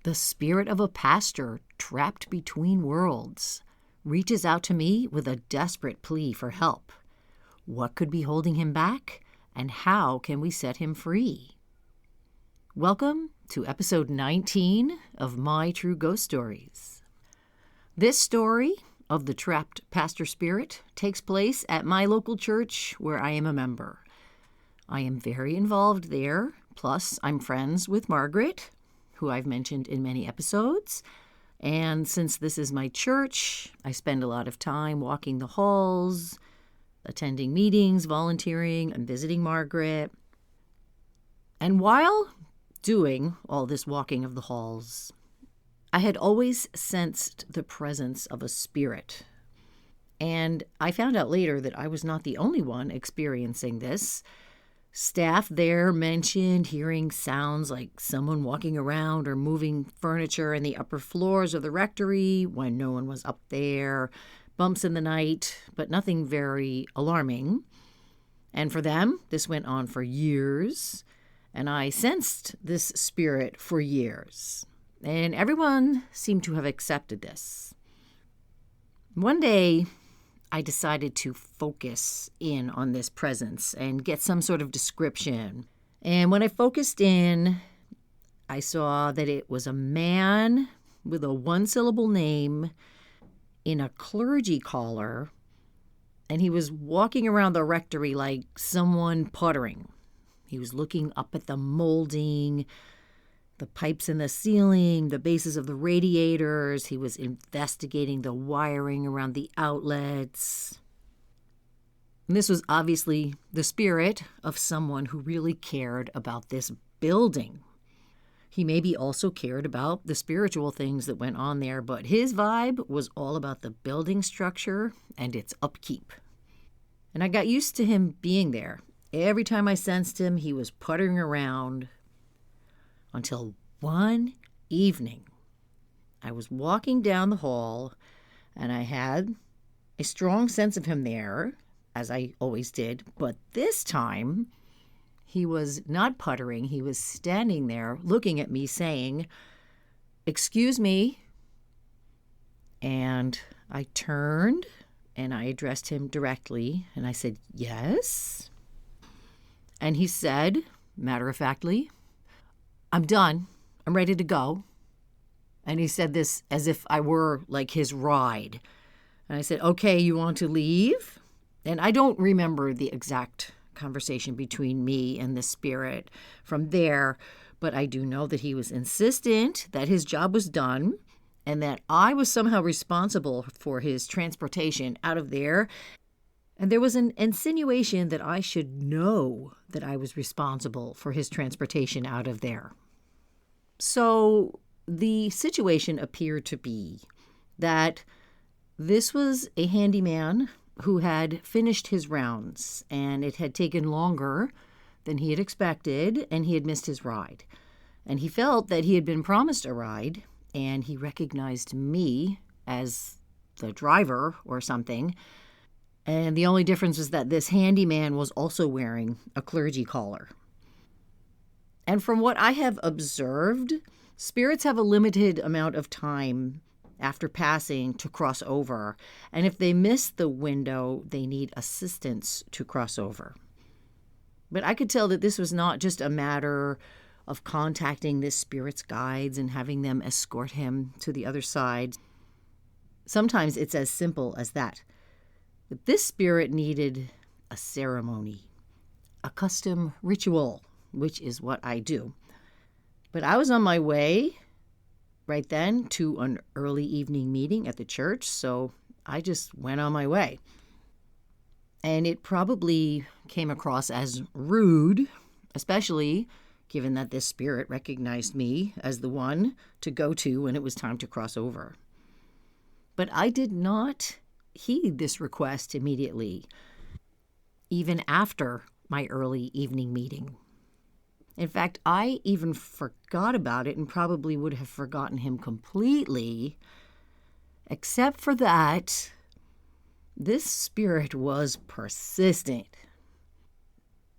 The spirit of a pastor trapped between worlds reaches out to me with a desperate plea for help. What could be holding him back, and how can we set him free? Welcome to episode 19 of My True Ghost Stories. This story of the trapped pastor spirit takes place at my local church where I am a member. I am very involved there, plus I'm friends with Margaret, who I've mentioned in many episodes. And since this is my church, I spend a lot of time walking the halls, attending meetings, volunteering, and visiting Margaret. And while doing all this walking of the halls, I had always sensed the presence of a spirit. And I found out later that I was not the only one experiencing this. Staff there mentioned hearing sounds like someone walking around or moving furniture in the upper floors of the rectory when no one was up there, bumps in the night, but nothing very alarming. And for them, this went on for years, and I sensed this spirit for years. And everyone seemed to have accepted this. One day, I decided to focus in on this presence and get some sort of description. And when I focused in, I saw that it was a man with a one-syllable name in a clergy collar, and he was walking around the rectory like someone puttering. He was looking up at the molding, the pipes in the ceiling, the bases of the radiators. He was investigating the wiring around the outlets. And this was obviously the spirit of someone who really cared about this building. He maybe also cared about the spiritual things that went on there, but his vibe was all about the building structure and its upkeep. And I got used to him being there. Every time I sensed him, he was puttering around. Until one evening, I was walking down the hall, and I had a strong sense of him there, as I always did. But this time, he was not puttering. He was standing there looking at me saying, "Excuse me." And I turned, and I addressed him directly, and I said, "Yes." And he said, matter-of-factly, "I'm done. I'm ready to go." And he said this as if I were like his ride. And I said, "Okay, you want to leave?" And I don't remember the exact conversation between me and the spirit from there, but I do know that he was insistent that his job was done and that I was somehow responsible for his transportation out of there. And there was an insinuation that I should know that I was responsible for his transportation out of there. So the situation appeared to be that this was a handyman who had finished his rounds, and it had taken longer than he had expected, and he had missed his ride. And he felt that he had been promised a ride, and he recognized me as the driver or something. And the only difference was that this handyman was also wearing a clergy collar. And from what I have observed, spirits have a limited amount of time after passing to cross over. And if they miss the window, they need assistance to cross over. But I could tell that this was not just a matter of contacting this spirit's guides and having them escort him to the other side. Sometimes it's as simple as that. But this spirit needed a ceremony, a custom ritual, which is what I do. But I was on my way right then to an early evening meeting at the church, so I just went on my way. And it probably came across as rude, especially given that this spirit recognized me as the one to go to when it was time to cross over. But I did not heed this request immediately, even after my early evening meeting. In fact, I even forgot about it and probably would have forgotten him completely, except for that this spirit was persistent.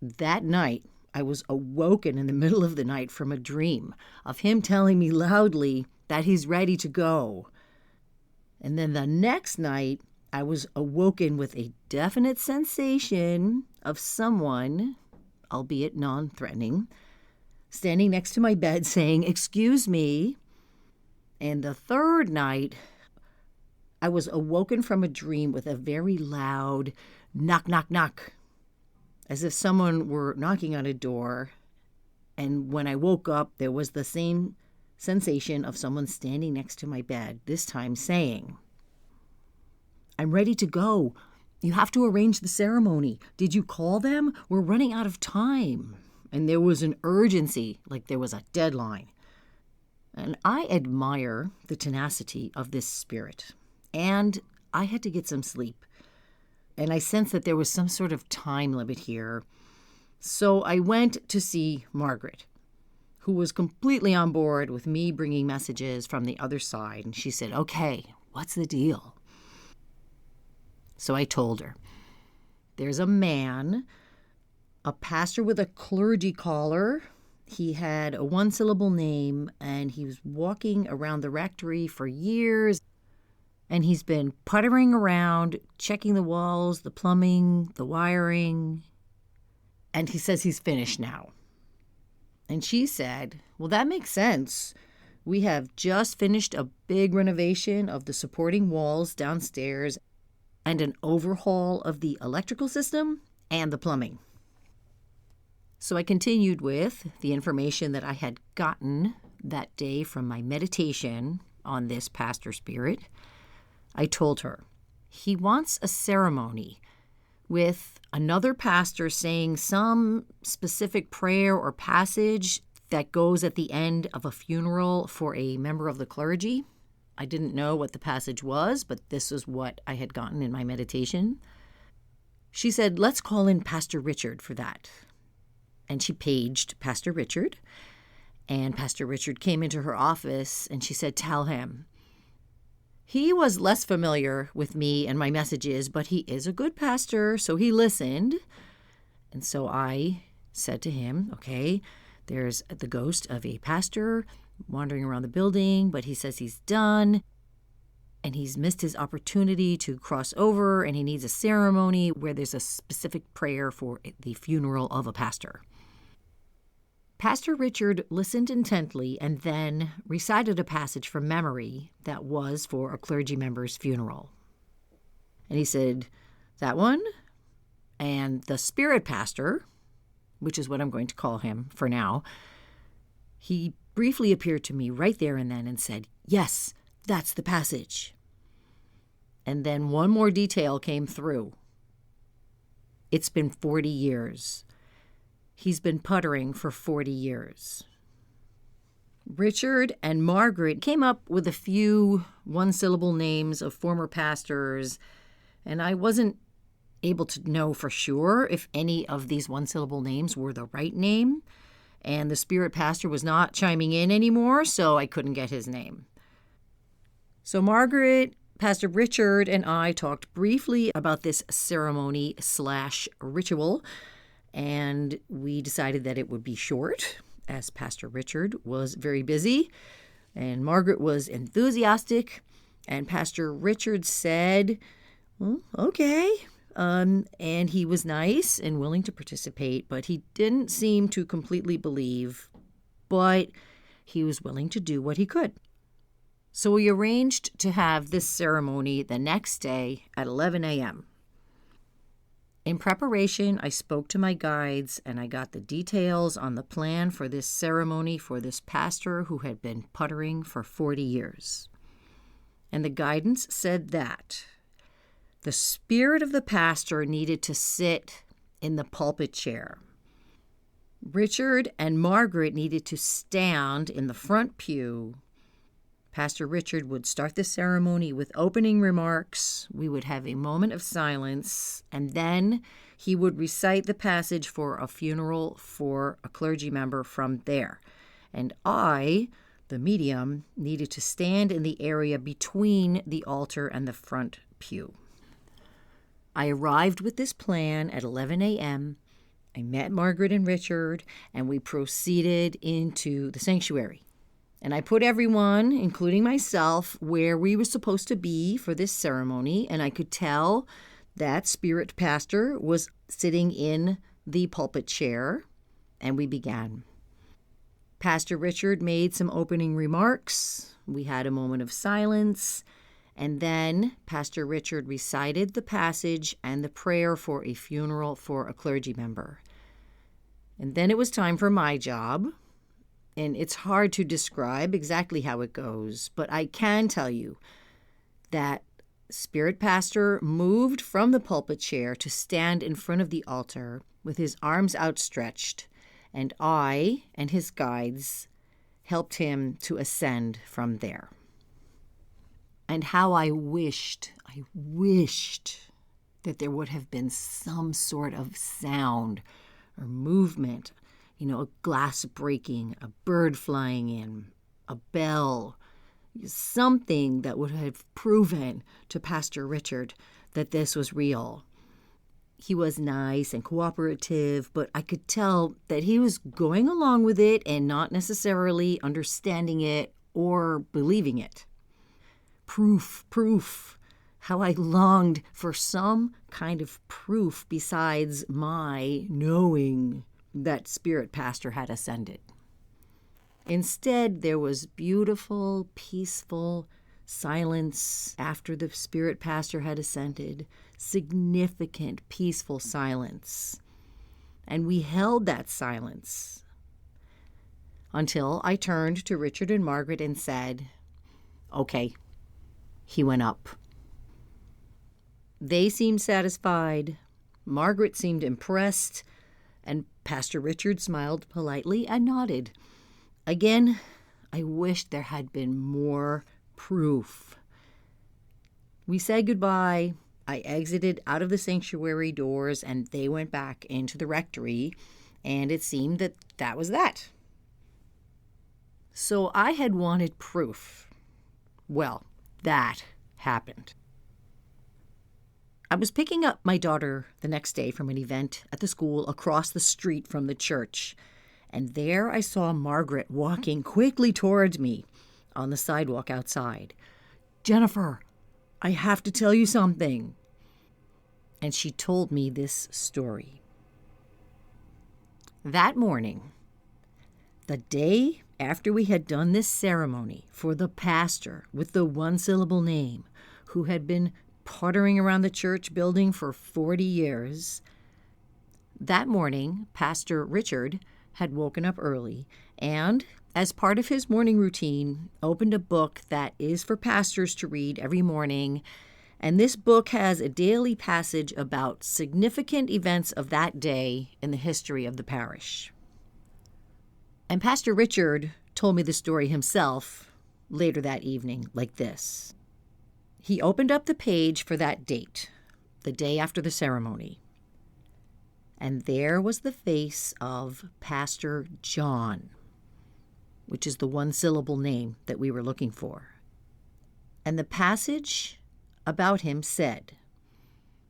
That night, I was awoken in the middle of the night from a dream of him telling me loudly that he's ready to go. And then the next night, I was awoken with a definite sensation of someone, albeit non-threatening, standing next to my bed saying, "Excuse me." And the third night, I was awoken from a dream with a very loud knock, knock, knock, as if someone were knocking on a door. And when I woke up, there was the same sensation of someone standing next to my bed, this time saying, "I'm ready to go. You have to arrange the ceremony. Did you call them? We're running out of time." And there was an urgency, like there was a deadline. And I admire the tenacity of this spirit. And I had to get some sleep. And I sensed that there was some sort of time limit here. So I went to see Margaret, who was completely on board with me bringing messages from the other side. And she said, "Okay, what's the deal?" So I told her, there's a man, a pastor with a clergy collar. He had a one-syllable name, and he was walking around the rectory for years. And he's been puttering around, checking the walls, the plumbing, the wiring. And he says he's finished now. And she said, "Well, that makes sense. We have just finished a big renovation of the supporting walls downstairs and an overhaul of the electrical system and the plumbing." So I continued with the information that I had gotten that day from my meditation on this pastor spirit. I told her, he wants a ceremony with another pastor saying some specific prayer or passage that goes at the end of a funeral for a member of the clergy. I didn't know what the passage was, but this is what I had gotten in my meditation. She said, "Let's call in Pastor Richard for that." And she paged Pastor Richard. And Pastor Richard came into her office and she said, "Tell him." He was less familiar with me and my messages, but he is a good pastor, so he listened. And so I said to him, "Okay, there's the ghost of a pastor wandering around the building, but he says he's done, and he's missed his opportunity to cross over, and he needs a ceremony where there's a specific prayer for the funeral of a pastor." Pastor Richard listened intently and then recited a passage from memory that was for a clergy member's funeral. And he said, "That one?" And the spirit pastor, which is what I'm going to call him for now, he briefly appeared to me right there and then and said, "Yes, that's the passage." And then one more detail came through. It's been 40 years. He's been puttering for 40 years. Richard and Margaret came up with a few one-syllable names of former pastors, and I wasn't able to know for sure if any of these one-syllable names were the right name, and the spirit pastor was not chiming in anymore, so I couldn't get his name. So Margaret, Pastor Richard, and I talked briefly about this ceremony/ritual, and we decided that it would be short, as Pastor Richard was very busy, and Margaret was enthusiastic, and Pastor Richard said, "Well, okay." And he was nice and willing to participate, but he didn't seem to completely believe, but he was willing to do what he could. So we arranged to have this ceremony the next day at 11 a.m. In preparation, I spoke to my guides and I got the details on the plan for this ceremony for this pastor who had been puttering for 40 years. And the guidance said that the spirit of the pastor needed to sit in the pulpit chair. Richard and Margaret needed to stand in the front pew. Pastor Richard would start the ceremony with opening remarks. We would have a moment of silence, and then he would recite the passage for a funeral for a clergy member from there. And I, the medium, needed to stand in the area between the altar and the front pew. I arrived with this plan at 11 a.m., I met Margaret and Richard, and we proceeded into the sanctuary. And I put everyone, including myself, where we were supposed to be for this ceremony, and I could tell that spirit pastor was sitting in the pulpit chair, and we began. Pastor Richard made some opening remarks. We had a moment of silence, and then Pastor Richard recited the passage and the prayer for a funeral for a clergy member. And then it was time for my job, and it's hard to describe exactly how it goes, but I can tell you that Spirit Pastor moved from the pulpit chair to stand in front of the altar with his arms outstretched, and I and his guides helped him to ascend from there. And how I wished that there would have been some sort of sound or movement, a glass breaking, a bird flying in, a bell, something that would have proven to Pastor Richard that this was real. He was nice and cooperative, but I could tell that he was going along with it and not necessarily understanding it or believing it. Proof. How I longed for some kind of proof besides my knowing that Spirit Pastor had ascended. Instead, there was beautiful, peaceful silence after the Spirit Pastor had ascended, significant, peaceful silence. And we held that silence until I turned to Richard and Margaret and said, "Okay, he went up." They seemed satisfied. Margaret seemed impressed, and Pastor Richard smiled politely and nodded. Again, I wished there had been more proof. We said goodbye. I exited out of the sanctuary doors, and they went back into the rectory, and it seemed that that was that. So I had wanted proof. Well, that happened. I was picking up my daughter the next day from an event at the school across the street from the church, and there I saw Margaret walking quickly towards me on the sidewalk outside. "Jennifer, I have to tell you something." And she told me this story. That morning, the day after we had done this ceremony for the pastor with the one-syllable name who had been puttering around the church building for 40 years, that morning, Pastor Richard had woken up early and, as part of his morning routine, opened a book that is for pastors to read every morning. And this book has a daily passage about significant events of that day in the history of the parish. And Pastor Richard told me the story himself later that evening like this. He opened up the page for that date, the day after the ceremony. And there was the face of Pastor John, which is the one-syllable name that we were looking for. And the passage about him said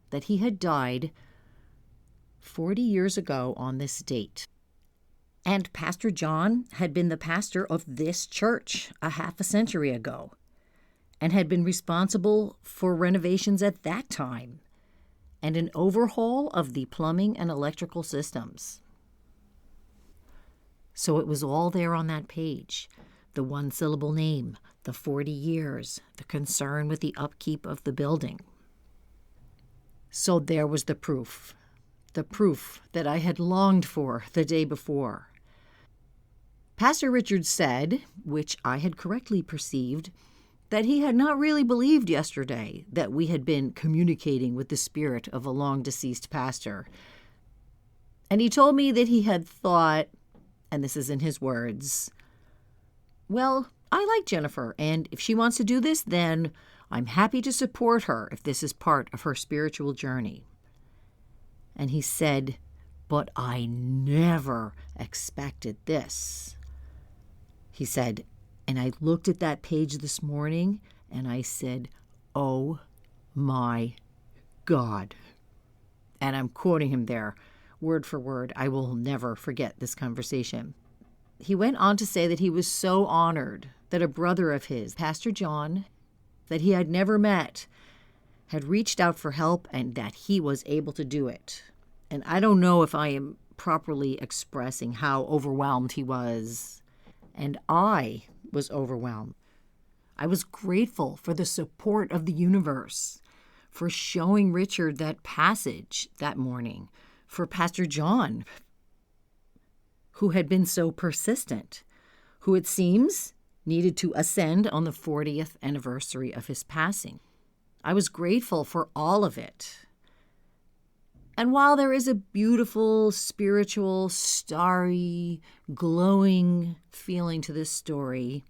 that he had died 40 years ago on this date. And Pastor John had been the pastor of this church a half a century ago and had been responsible for renovations at that time and an overhaul of the plumbing and electrical systems. So it was all there on that page. The one-syllable name, the 40 years, the concern with the upkeep of the building. So there was the proof that I had longed for the day before. Pastor Richard said, which I had correctly perceived, that he had not really believed yesterday that we had been communicating with the spirit of a long-deceased pastor. And he told me that he had thought, and this is in his words, "Well, I like Jennifer, and if she wants to do this, then I'm happy to support her if this is part of her spiritual journey." And he said, "But I never expected this." He said, and I looked at that page this morning, and I said, "Oh my God." And I'm quoting him there. word for word. I will never forget this conversation. He went on to say that he was so honored that a brother of his, Pastor John, that he had never met, had reached out for help and that he was able to do it. And I don't know if I am properly expressing how overwhelmed he was. And I was overwhelmed. I was grateful for the support of the universe, for showing Richard that passage that morning, for Pastor John, who had been so persistent, who it seems needed to ascend on the 40th anniversary of his passing. I was grateful for all of it. And while there is a beautiful, spiritual, starry, glowing feeling to this story,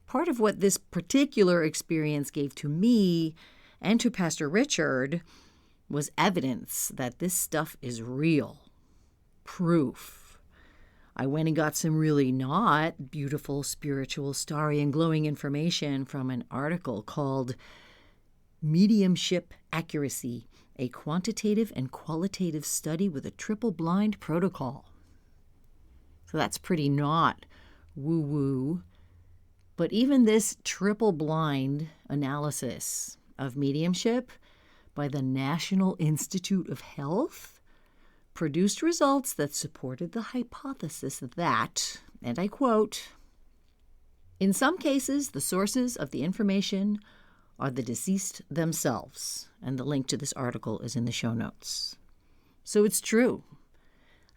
part of what this particular experience gave to me and to Pastor Richard was evidence that this stuff is real. Proof. I went and got some really not beautiful, spiritual, starry, and glowing information from an article called Mediumship Accuracy, a quantitative and qualitative study with a triple-blind protocol. So that's pretty not woo-woo. But even this triple-blind analysis of mediumship by the National Institute of Health produced results that supported the hypothesis that, and I quote, "In some cases, the sources of the information are the deceased themselves." And the link to this article is in the show notes. So it's true.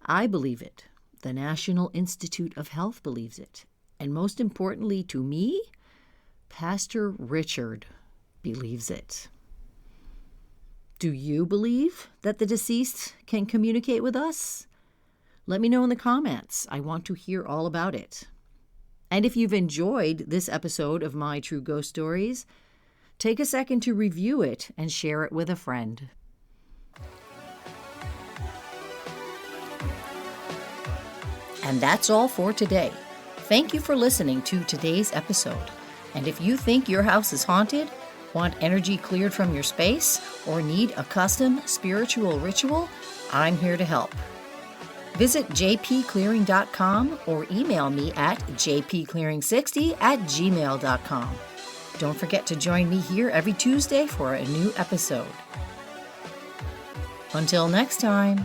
I believe it. The National Institute of Health believes it. And most importantly to me, Pastor Richard believes it. Do you believe that the deceased can communicate with us? Let me know in the comments. I want to hear all about it. And if you've enjoyed this episode of My True Ghost Stories, take a second to review it and share it with a friend. And that's all for today. Thank you for listening to today's episode. And if you think your house is haunted, want energy cleared from your space, or need a custom spiritual ritual, I'm here to help. Visit jpclearing.com or email me at jpclearing60@gmail.com. Don't forget to join me here every Tuesday for a new episode. Until next time.